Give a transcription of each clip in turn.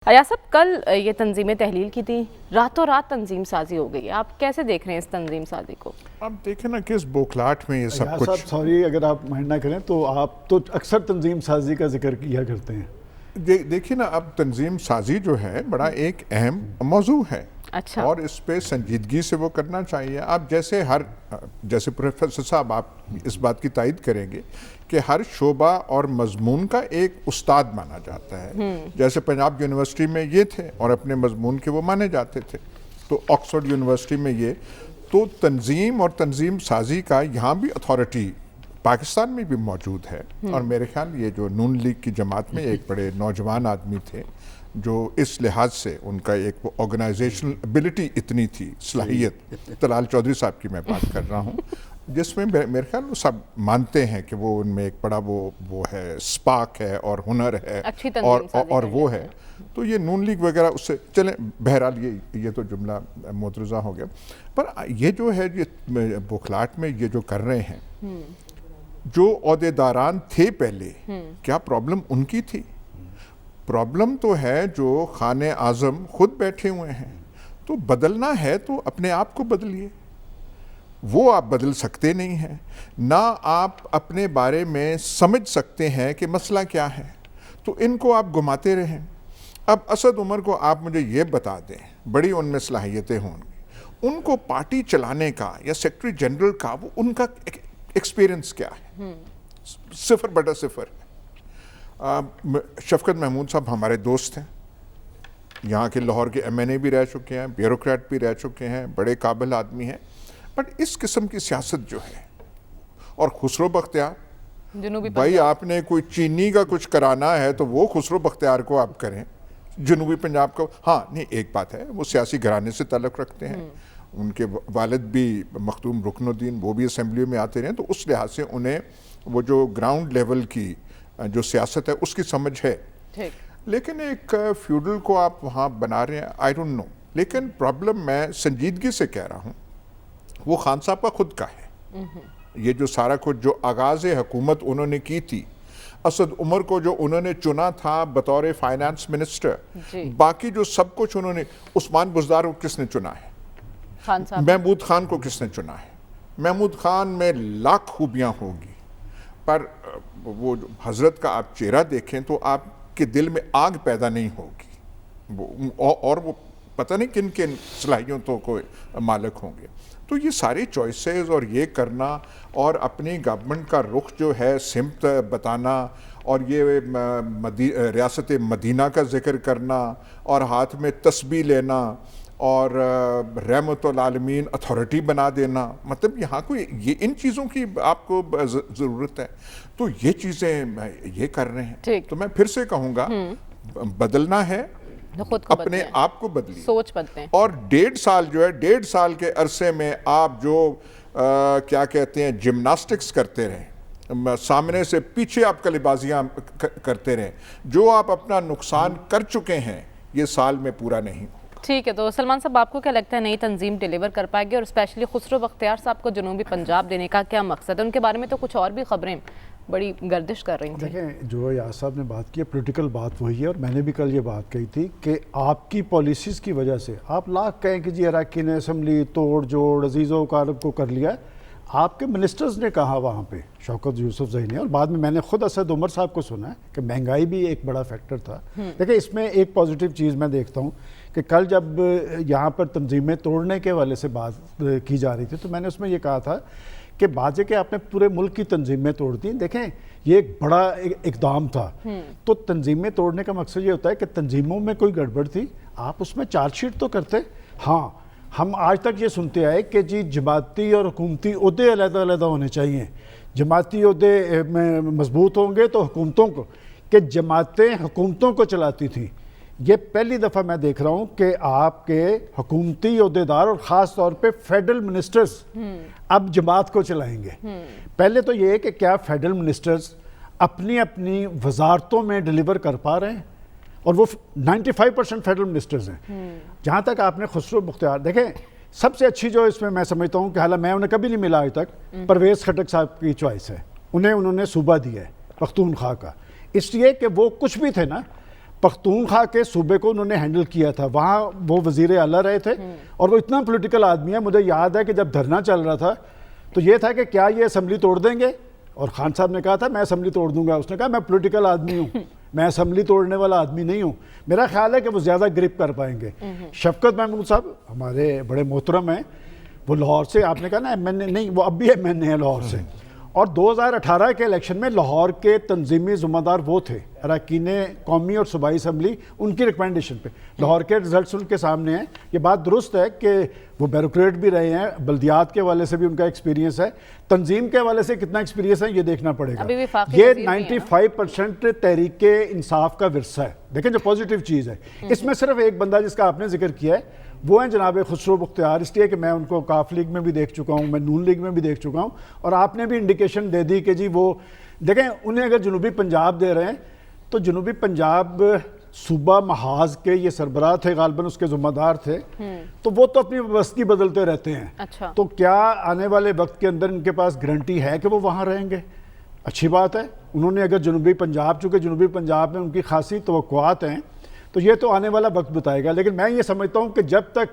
अया साहब, कल ये तंजीमें तहलील की थी, रातों रात तंजीम साजी हो गई है। आप कैसे देख रहे हैं इस तंजीम साजी को? अब देखें ना किस बौखलाहट में ये सब कुछ। सॉरी अगर आप माइंड ना करें तो आप तो अक्सर तंजीम साजी का जिक्र किया करते हैं। देखिए ना, अब तंजीम साजी जो है बड़ा एक अहम मौजू है। अच्छा। और इस पे संजीदगी से वो करना चाहिए। आप जैसे प्रोफेसर साहब, आप इस बात की तायद करेंगे कि हर शोबा और मजमून का एक उस्ताद माना जाता है। जैसे पंजाब यूनिवर्सिटी में ये थे और अपने मजमून के वो माने जाते थे, तो ऑक्सफोर्ड यूनिवर्सिटी में ये, तो तंजीम और तंजीम साजी का यहाँ भी अथॉरिटी पाकिस्तान में भी मौजूद है। और मेरे ख्याल ये जो नून लीग की जमात में एक बड़े नौजवान आदमी थे जो इस लिहाज से उनका एक ऑर्गेनाइजेशनल एबिलिटी इतनी थी, सलाहियत, तलाल चौधरी साहब की मैं बात कर रहा हूँ, जिसमें मेरे ख्याल सब मानते हैं कि वो उनमें एक बड़ा वो है, स्पार्क है और हुनर है और वो है। तो ये नून लीग वगैरह उससे चले, बहरहाल ये तो जुमला मोतरज़ा हो गया। पर ये जो है, ये बुखलाट में ये जो कर रहे हैं, जो ओहदेदारान थे पहले, क्या प्रॉब्लम उनकी थी? प्रॉब्लम तो है जो खाने आज़म खुद बैठे हुए हैं। तो बदलना है तो अपने आप को बदलिए, वो आप बदल सकते नहीं हैं ना। आप अपने बारे में समझ सकते हैं कि मसला क्या है, तो इनको आप घुमाते रहें। अब असद उमर को आप मुझे ये बता दें, बड़ी उनमें सलाहियतें होंगी, उनको पार्टी चलाने का या सेक्रेटरी जनरल का वो उनका एक्सपीरियंस क्या है? 0/0 है। शफकत महमूद साहब हमारे दोस्त हैं, यहाँ के लाहौर के MNA भी रह चुके हैं, ब्यूरोक्रेट भी रह चुके हैं, बड़े काबिल आदमी हैं। बट इस किस्म की सियासत जो है, और खुसरो बख्तियार, भाई आपने कोई चीनी का कुछ कराना है तो वो खुसरो बख्तियार को आप करें, जनूबी पंजाब को। हाँ नहीं, एक बात है, वो सियासी घराने से ताल्लुक़ रखते हैं, उनके वालिद भी मखदूम रुकनुद्दीन, वो भी असम्बली में आते रहे, तो उस लिहाज से उन्हें वो जो ग्राउंड लेवल की जो सियासत है उसकी समझ है। लेकिन एक फ्यूडल को आप वहाँ बना रहे हैं, आई डोंट नो। लेकिन प्रॉब्लम मैं संजीदगी से कह रहा हूँ, वो खान साहब का खुद का है। ये जो सारा कुछ जो आगाज़ हुकूमत उन्होंने की थी, असद उमर को जो उन्होंने चुना था बतौर फाइनेंस मिनिस्टर, बाकी जो सब कुछ उन्होंने, उस्मान बुज़दार को किसने चुना है? महमूद खान को किसने चुना है? महमूद खान में लाख खूबियाँ होगी, पर वो हजरत का आप चेहरा देखें तो आपके दिल में आग पैदा नहीं होगी। और वो पता नहीं किन किन सलाहियतों को मालिक होंगे। तो ये सारी चॉइसेस और ये करना, और अपनी गवर्नमेंट का रुख जो है सिमत बताना, और ये रियासत मदीना का जिक्र करना, और हाथ में तस्बीह लेना, और रहमतुल आलमीन अथॉरिटी बना देना, मतलब यहाँ कोई ये इन चीज़ों की आपको ज़रूरत है। तो ये चीज़ें ये कर रहे हैं। तो मैं फिर से कहूँगा, बदलना है तो खुद को अपने आप को बदलिए, सोच बदलें। और 1.5 साल जो है, 1.5 साल के अरसे में आप जो क्या कहते हैं जिम्नास्टिक्स करते रहें, सामने से पीछे आप कलेबाजियाँ करते रहें, जो आप अपना नुकसान कर चुके हैं ये साल में पूरा नहीं। ठीक है, तो सलमान साहब आपको क्या लगता है नई तंजीम डिलीवर कर पाएगी? और स्पेशली खुसरो बख्तियार साहब को जनूबी पंजाब देने का क्या मकसद है? उनके बारे में तो कुछ और भी खबरें बड़ी गर्दिश कर रही थी। देखें, जो याद साहब ने बात की है, पॉलिटिकल बात वही है, और मैंने भी कल ये बात कही थी कि आपकी पॉलिसीज़ की वजह से आप लाख कहें कि जी अरकान असम्बली तोड़ जोड़ अजीज़ों कारब को कर लिया, आपके मिनिस्टर्स ने कहा वहाँ पे, शौकत यूसुफजई ने, और बाद में मैंने खुद असद उमर साहब को सुना है कि महंगाई भी एक बड़ा फैक्टर था। देखिए, इसमें एक पॉजिटिव चीज़ मैं देखता हूँ कि कल जब यहाँ पर तंजीमें तोड़ने के वाले से बात की जा रही थी, तो मैंने उसमें ये कहा था कि बाजे के आपने पूरे मुल्क की तंजीमें तोड़ दी। देखें, ये एक बड़ा इकदाम था। तो तंजीमें तोड़ने का मकसद ये होता है कि तंजीमों में कोई गड़बड़ थी, आप उसमें चार्जशीट तो करते। हाँ, हम आज तक ये सुनते आए कि जी जमाती और हुकूमती ओहदे अलग-अलग होने चाहिए, जमाती ओहदे मजबूत होंगे तो हुकूमतों को, कि जमातें हुकूमतों को चलाती थी। ये पहली दफ़ा मैं देख रहा हूँ कि आपके हुकूमती ओहदेदार और ख़ास तौर पे फेडरल मिनिस्टर्स अब जमात को चलाएंगे। पहले तो ये है कि क्या फेडरल मिनिस्टर्स अपनी अपनी वजारतों में डिलीवर कर पा रहे हैं, और वो 95% फेडरल मिनिस्टर्स हैं। जहाँ तक आपने खुसरो बख्तियार, देखें सबसे अच्छी जो इसमें मैं समझता हूँ कि हालांकि मैं उन्हें कभी नहीं मिला आज तक, परवेज़ खटक साहब की चॉइस है। उन्होंने सूबा दिया है पख्तूनख्वा का, इसलिए कि वो कुछ भी थे ना, पख्तूनख्वा के सूबे को उन्होंने हैंडल किया था, वहाँ वो वजीर आला रहे थे और वो इतना पॉलिटिकल आदमी है। मुझे याद है कि जब धरना चल रहा था तो ये था कि क्या ये असम्बली तोड़ देंगे, और खान साहब ने कहा था मैं असम्बली तोड़ दूंगा। उसने कहा मैं पॉलिटिकल आदमी हूँ, मैं असम्बली तोड़ने वाला आदमी नहीं हूँ। मेरा ख्याल है कि वो ज़्यादा ग्रिप कर पाएंगे। शफकत महमूद साहब हमारे बड़े मोहतरम हैं, वो लाहौर से, आपने कहा ना MNA नहीं, वो अब भी MNA है लाहौर से, और 2018 के इलेक्शन में लाहौर के तंजीमी ज़िम्मेदार वो थे, अरकान कौमी और सूबाई असम्बली, उनकी रिकमेंडेशन पे लाहौर के रिजल्ट्स उनके सामने हैं। ये बात दुरुस्त है कि वो ब्यूरोक्रेट भी रहे हैं, बल्दियात के हवाले से भी उनका एक्सपीरियंस है, तंजीम के हवाले से कितना एक्सपीरियंस है ये देखना पड़ेगा। अभी वफाकी ये वज़ीर भी हैं। 95% तहरीक इंसाफ का विरसा है। देखें जो पॉजिटिव चीज़ है, इसमें सिर्फ एक बंदा जिसका आपने जिक्र किया है वो हैं जनाब खुसरो बख्तियार, इसलिए कि मैं उनको काफ लीग में भी देख चुका हूँ, मैं नून लीग में भी देख चुका हूँ, और आपने भी इंडिकेशन दे दी कि जी वो देखें, उन्हें अगर जनूबी पंजाब दे रहे हैं तो जनूबी पंजाब सूबा महाज के ये सरबराह थे, गालबन उसके ज़िम्मेदार थे, तो वो तो अपनी व्यवस्थी बदलते रहते हैं। अच्छा। तो क्या आने वाले वक्त के अंदर इनके पास गारंटी है कि वो वहाँ रहेंगे? अच्छी बात है। उन्होंने अगर जनूबी पंजाब, चूँकि जनूबी पंजाब में उनकी खासी तवक्कुआत हैं, तो ये तो आने वाला वक्त बताएगा। लेकिन मैं ये समझता हूँ कि जब तक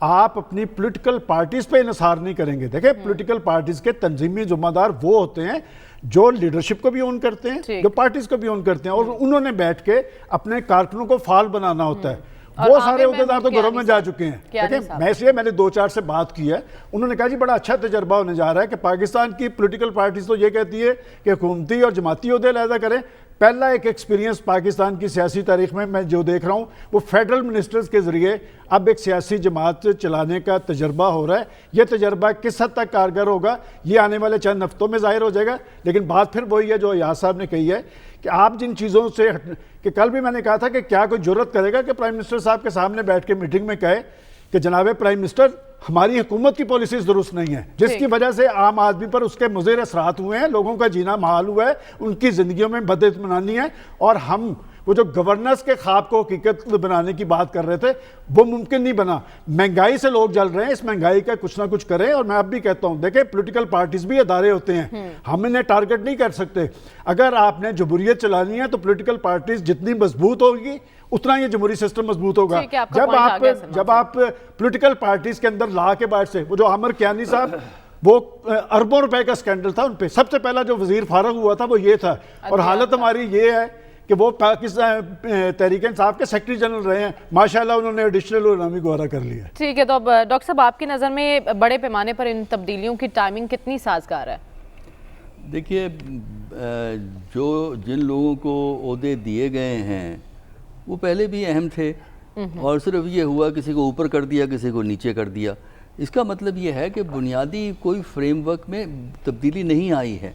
आप अपनी पॉलिटिकल पार्टीज़ पे इन्हिसार नहीं करेंगे, देखें पॉलिटिकल पार्टीज़ के तंजीमी ज़िम्मेदार वो होते हैं जो लीडरशिप को भी ओन करते हैं, जो पार्टीज़ को भी ओन करते हैं, और उन्होंने बैठ के अपने कारकुनों को फाल बनाना होता है। वो सारे अहदेदार तो घरों में जा चुके हैं। देखिए मैं इसलिए मैंने 2-4 से बात की है, उन्होंने कहा जी बड़ा अच्छा तजर्बा होने जा रहा है कि पाकिस्तान की पॉलिटिकल पार्टीज तो ये कहती है कि हुकूमती और जमाती ओहदे अलहदा करें। पहला एक एक्सपीरियंस पाकिस्तान की सियासी तारीख में मैं जो देख रहा हूँ वो फेडरल मिनिस्टर्स के ज़रिए अब एक सियासी जमात चलाने का तजर्बा हो रहा है। यह तजर्बा किस हद तक कारगर होगा ये आने वाले चंद हफ्तों में ज़ाहिर हो जाएगा। लेकिन बात फिर वही है जो अयाज साहब ने कही है कि आप जिन चीज़ों से कि कल भी मैंने कहा था कि क्या कोई जुर्रत करेगा कि प्राइम मिनिस्टर साहब के सामने बैठ के मीटिंग में कहे कि जनाब प्राइम मिनिस्टर हमारी हुकूमत की पॉलिसीज दुरुस्त नहीं है, जिसकी वजह से आम आदमी पर उसके मुज़ीर असरात हुए हैं, लोगों का जीना महाल हुआ है, उनकी ज़िंदगियों में बदइत्मीनानी है, और हम वो जो गवर्नेंस के ख्वाब को हकीकत बनाने की बात कर रहे थे वो मुमकिन नहीं बना। महंगाई से लोग जल रहे हैं, इस महंगाई का कुछ ना कुछ करें। और मैं अब भी कहता हूं देखें पॉलिटिकल पार्टीज भी अदारे होते हैं, हम इन्हें टारगेट नहीं कर सकते। अगर आपने जमहूरियत चलानी है तो पॉलिटिकल पार्टीज जितनी मजबूत होगी उतना ये जमहूरी सिस्टम मजबूत होगा। जब आप पॉलिटिकल पार्टीज के अंदर ला के बाहर से, वो जो आमिर कियानी साहब, वो अरबों रुपए का स्कैंडल था उन पे, सबसे पहला जो वजीर फारग हुआ था वो ये था। और हालत हमारी ये है कि वो पाकिस्तान तहरीक इंसाफ के सेक्रेटरी जनरल रहे हैं, माशाल्लाह उन्होंने एडिशनल इनामी गवारा कर लिया। ठीक है, तो अब डॉक्टर साहब आपकी नज़र में बड़े पैमाने पर इन तब्दीलियों की टाइमिंग कितनी साजगार है? देखिए, जो जिन लोगों को ओहदे दिए गए हैं वो पहले भी अहम थे, और सिर्फ ये हुआ किसी को ऊपर कर दिया किसी को नीचे कर दिया। इसका मतलब ये है कि बुनियादी कोई फ्रेमवर्क में तब्दीली नहीं आई है।